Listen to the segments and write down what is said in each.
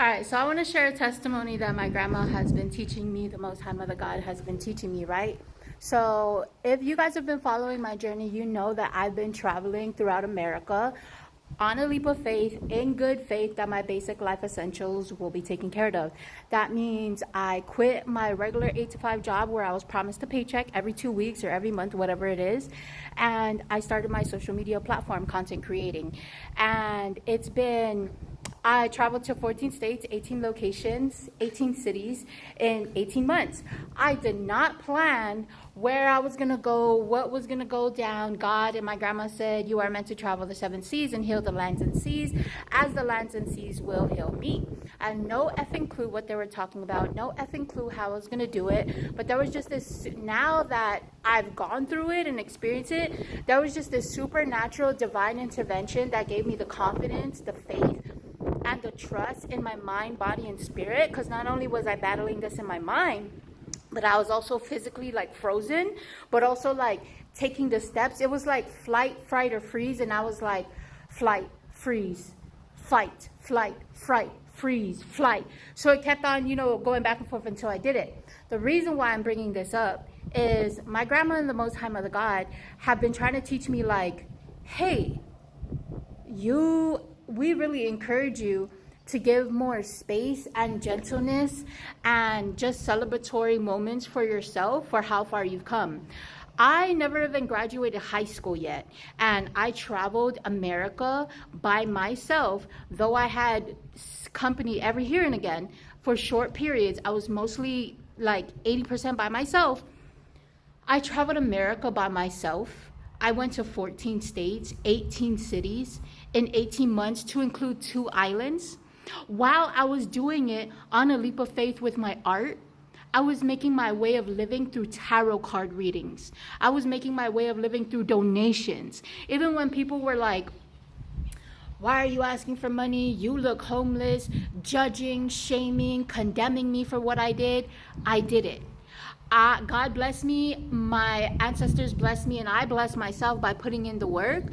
All right, so I want to share a testimony that my grandma has been teaching me, the Most High Mother God has been teaching me, right? So if you guys have been following my journey, you know that I've been traveling throughout America on a leap of faith, in good faith that my basic life essentials will be taken care of. That means I quit my regular 8 to 5 job where I was promised a paycheck every 2 weeks or every month, whatever it is. And I started my social media platform, content creating. And I traveled to 14 states, 18 locations, 18 cities in 18 months. I did not plan where I was going to go, what was going to go down. God and my grandma said, you are meant to travel the 7 seas and heal the lands and seas, as the lands and seas will heal me. I had no effing clue what they were talking about, no effing clue how I was going to do it. But there was just this, now that I've gone through it and experienced it, there was just this supernatural divine intervention that gave me the confidence, the faith, and the trust in my mind, body, and spirit. Because not only was I battling this in my mind, but I was also physically like frozen, but also like taking the steps. It was like flight, fright, or freeze. And I was like flight, freeze, fight, flight, fright, freeze, flight. So it kept on, going back and forth until I did it. The reason why I'm bringing this up is my grandma and the Most High Mother God have been trying to teach me, like, hey, we really encourage you to give more space and gentleness and just celebratory moments for yourself for how far you've come. I never even graduated high school yet, and I traveled America by myself, though I had company every here and again for short periods. I was mostly like 80% by myself. I traveled America by myself. I went to 14 states, 18 cities in 18 months, to include 2 islands. While I was doing it on a leap of faith with my art, I was making my way of living through tarot card readings. I was making my way of living through donations. Even when people were like, why are you asking for money? You look homeless, judging, shaming, condemning me for what I did it. God bless me, my ancestors blessed me, and I blessed myself by putting in the work.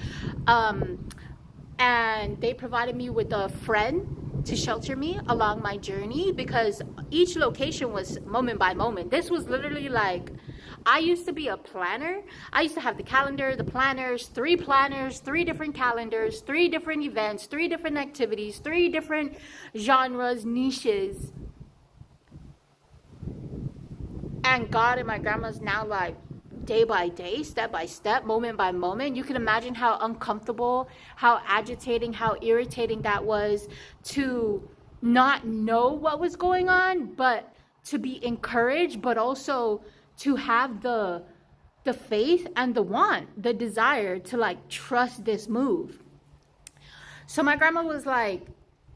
And they provided me with a friend to shelter me along my journey, because each location was moment by moment. This was literally like, I used to be a planner. I used to have the calendar, the planners, 3 different calendars, 3 different events, 3 different activities, 3 different genres, niches. And God and my grandma's now like day by day, step by step, moment by moment. You can imagine how uncomfortable, how agitating, how irritating that was to not know what was going on, but to be encouraged, but also to have the faith and the desire to like trust this move. So my grandma was like,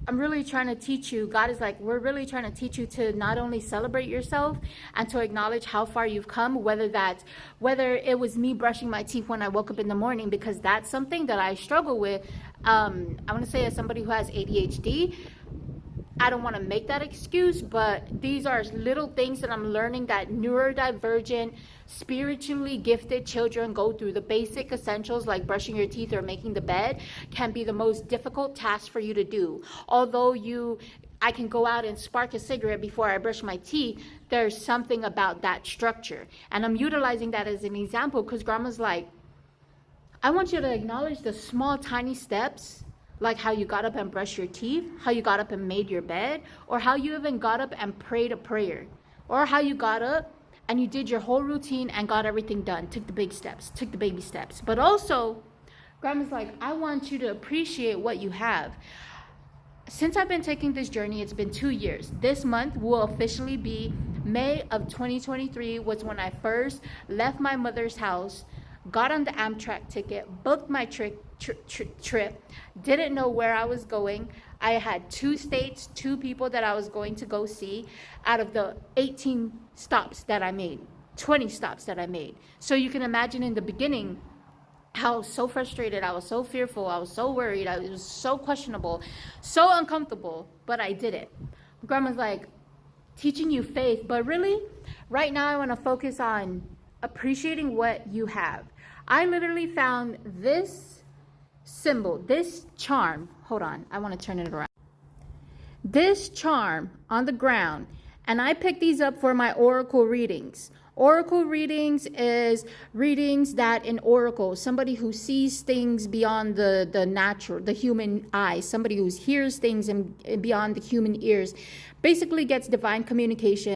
I'm really trying to teach you. God is like, we're really trying to teach you to not only celebrate yourself and to acknowledge how far you've come, whether it was me brushing my teeth when I woke up in the morning, because that's something that I struggle with. I want to say, as somebody who has ADHD, I don't want to make that excuse, but these are little things that I'm learning that neurodivergent, spiritually gifted children go through. The basic essentials like brushing your teeth or making the bed can be the most difficult task for you to do. Although I can go out and spark a cigarette before I brush my teeth, there's something about that structure. And I'm utilizing that as an example because grandma's like, I want you to acknowledge the small, tiny steps, like how you got up and brushed your teeth, how you got up and made your bed, or how you even got up and prayed a prayer, or how you got up and you did your whole routine and got everything done, took the baby steps. But also, grandma's like, I want you to appreciate what you have. Since I've been taking this journey, it's been 2 years. This month will officially be May of 2023, was when I first left my mother's house, got on the Amtrak ticket, booked my trip, didn't know where I was going. I had 2 states, 2 people that I was going to go see out of the 18 stops that I made, 20 stops that I made. So you can imagine in the beginning how I was so frustrated, I was so fearful, I was so worried, it was so questionable, so uncomfortable, but I did it. Grandma's like, teaching you faith, but really, right now I want to focus on appreciating what you have. I literally found this symbol, this charm. Hold on, I want to turn it around. this charm on the ground, and I picked these up for my oracle readings. Oracle readings is readings that an oracle, somebody who sees things beyond the natural, the human eye, somebody who hears things and beyond the human ears, basically gets divine communication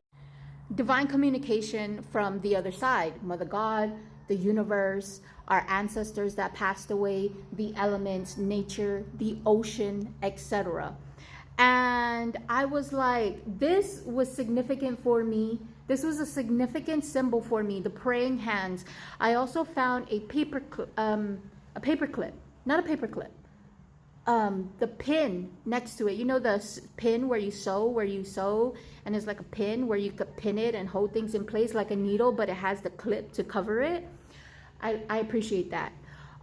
from the other side, Mother God, the universe, our ancestors that passed away, the elements, nature, the ocean, etc. And I was like, this was significant for me. This was a significant symbol for me, the praying hands. I also found a paper clip, not a paper clip, the pin next to it. You know the pin where you sew, and it's like a pin where you could pin it and hold things in place like a needle, but it has the clip to cover it. I appreciate that.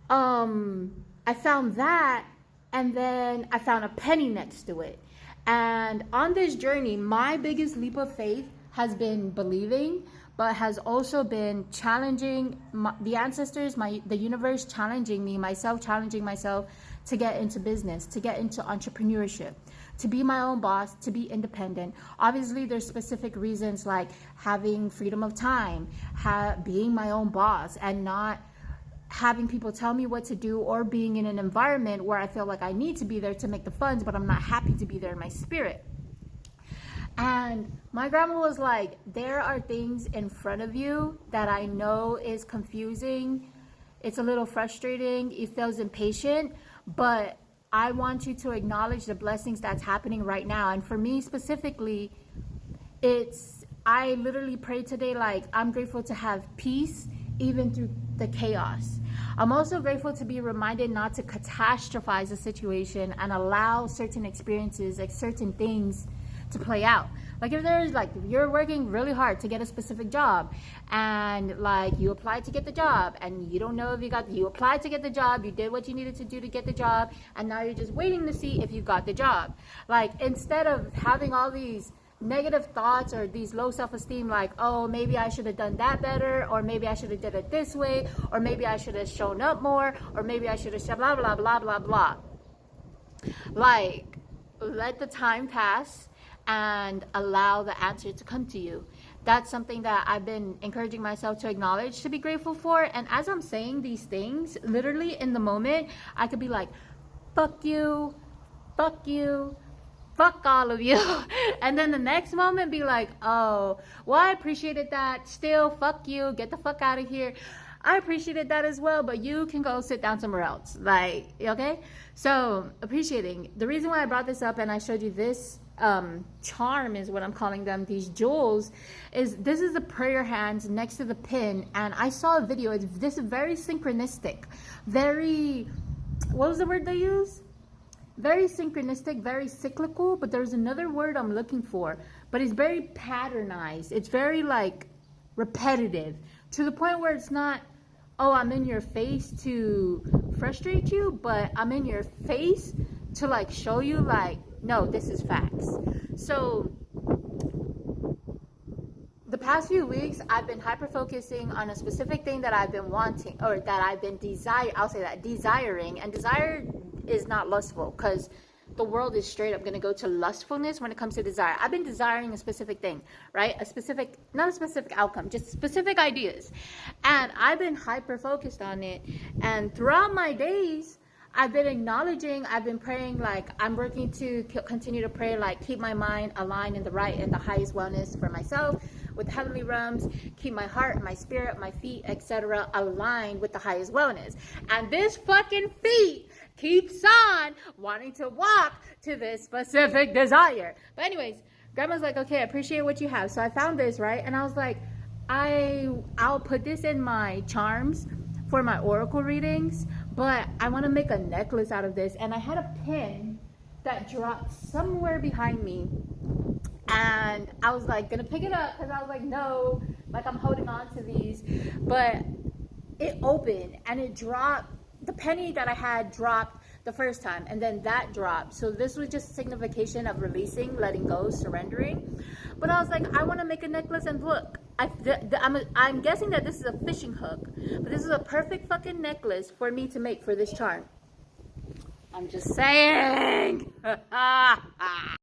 I found that, and then I found a penny next to it. And on this journey, my biggest leap of faith has been believing, but has also been challenging the ancestors, the universe challenging me, myself challenging myself to get into business, to get into entrepreneurship, to be my own boss, to be independent. Obviously, there's specific reasons like having freedom of time, being my own boss, and not having people tell me what to do, or being in an environment where I feel like I need to be there to make the funds, but I'm not happy to be there in my spirit. And my grandma was like, there are things in front of you that I know is confusing. It's a little frustrating. It feels impatient, but I want you to acknowledge the blessings that's happening right now. And for me specifically, I literally prayed today, like, I'm grateful to have peace even through the chaos. I'm also grateful to be reminded not to catastrophize the situation and allow certain experiences, like certain things, to play out. Like if you're working really hard to get a specific job, and like you applied to get the job and you don't know if you applied to get the job, you did what you needed to do to get the job, and now you're just waiting to see if you got the job. Like instead of having all these negative thoughts or these low self-esteem, like, oh, maybe I should have done that better, or maybe I should have did it this way, or maybe I should have shown up more, or maybe I should have blah blah blah blah blah. Like, let the time pass and allow the answer to come to you. That's something that I've been encouraging myself to acknowledge, to be grateful for. And as I'm saying these things, literally in the moment, I could be like, fuck you, fuck all of you. And then the next moment be like, oh, well, I appreciated that. Still, fuck you, get the fuck out of here. I appreciated that as well, but you can go sit down somewhere else. Like, okay? So appreciating. The reason why I brought this up and I showed you this charm, is what I'm calling them, these jewels, is this is the prayer hands next to the pin. And I saw a video. This is very synchronistic, very, what was the word they use? Very synchronistic, very cyclical, but there's another word I'm looking for, but it's very patternized. It's very like repetitive, to the point where it's not, oh, I'm in your face to frustrate you, but I'm in your face to like show you like, no, this is facts. So the past few weeks, I've been hyper focusing on a specific thing that I've been wanting, or that I've been desiring. And desire is not lustful, because the world is straight up going to go to lustfulness when it comes to desire. I've been desiring a specific thing, right? Not a specific outcome, just specific ideas. And I've been hyper focused on it. And throughout my days, I've been acknowledging, I've been praying, like I'm working to continue to pray, like keep my mind aligned in the right and the highest wellness for myself with the heavenly realms, keep my heart, my spirit, my feet, etc. aligned with the highest wellness. And this fucking feet keeps on wanting to walk to this specific desire. But anyways, grandma's like, okay, I appreciate what you have. So I found this, right? And I was like, I'll put this in my charms for my oracle readings, but I want to make a necklace out of this. And I had a pin that dropped somewhere behind me, and I was like gonna pick it up, because I was like, no, like I'm holding on to these, but it opened and it dropped. The penny that I had dropped the first time, and then that dropped. So this was just signification of releasing, letting go, surrendering. But I was like, I want to make a necklace, and look, I'm guessing that this is a fishing hook, but this is a perfect fucking necklace for me to make for this charm. I'm just saying.